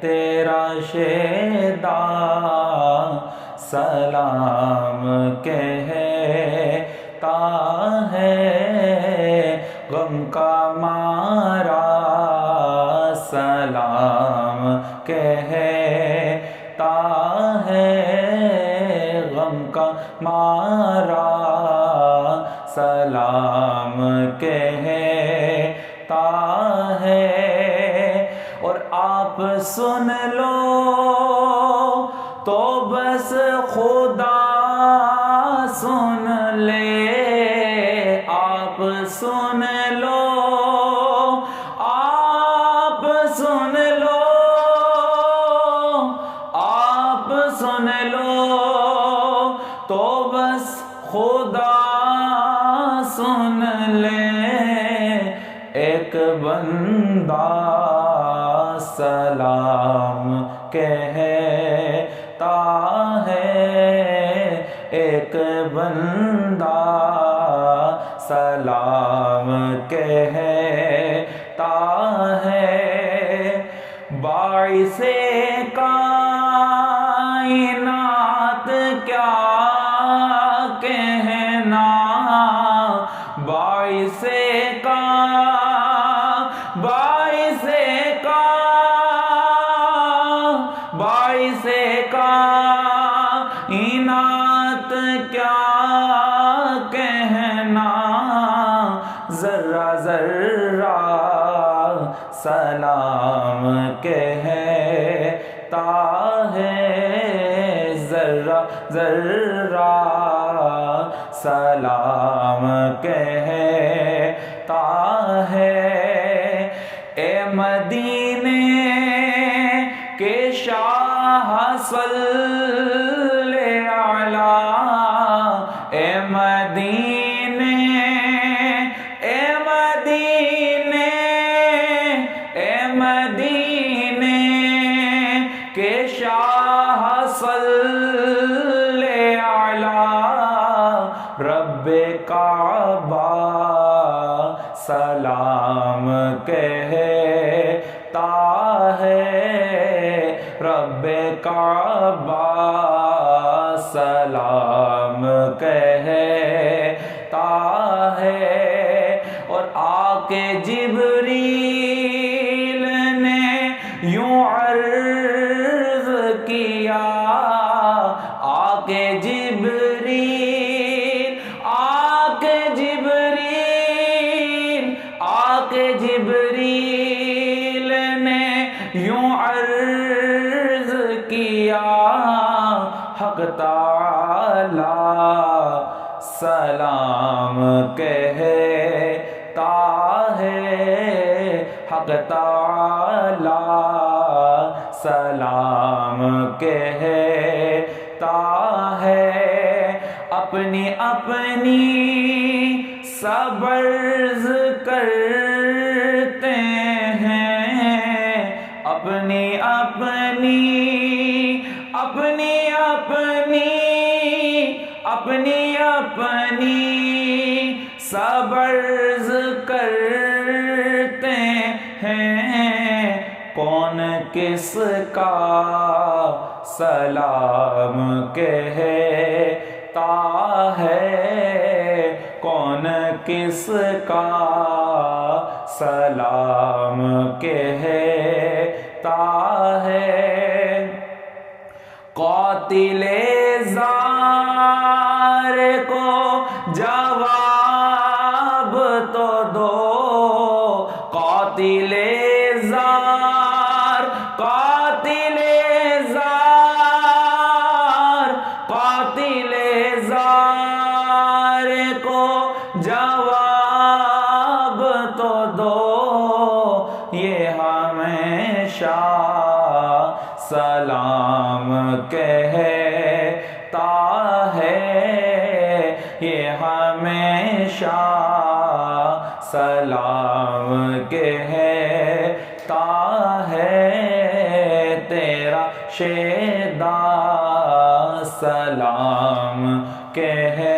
تیرا شیدا سلام کہتا ہے، غم کا مارا سلام کہتا ہے، غم کا مارا سلام کہتا ہے۔ اور آپ سن لو تو بس خدا سن لے، آپ سن لو، آپ سن لو، آپ سن لو تو بس خدا سن لے۔ ایک بندہ سلام کہتا ہے، ایک بندہ سلام کہتا ہے، باعث کائنات کیا کہنا، باعث کائنات کیا کہنا، ذرہ ذرہ سلام کہتا ہے، ذرہ ذرہ سلام کہتا ہے۔ اے مدینے کے شاہ صلی علی، اے مدینے، اے مدینے، اے مدینے کے شاہ صلی علی، رب کعبہ سلام کہتا ہے، رب کعبہ سلام کہتا ہے۔ اور آقے جبریل نے یوں عرض کیا، آقے جبریل، آقے جبریل، آقے جبریل نے یوں عرض کیا، حق تعالی سلام کہتا ہے، حق تعالی سلام کہتا ہے۔ اپنی اپنی سبرز کرتے ہیں، اپنی اپنی، اپنی اپنی، اپنی اپنی سبرز کرتے ہیں، کون کس کا سلام کہتا ہے، کون کس کا سلام کہتا ہے۔ قاتل زار کو جواب تو دو، قاتل زار، قاتل زار، قاتل زار کو جواب تو دو، یہ ہمیشہ سلام کہتا ہے، یہ ہمیشہ سلام کہتا ہے، تیرا شیدا سلام کہتا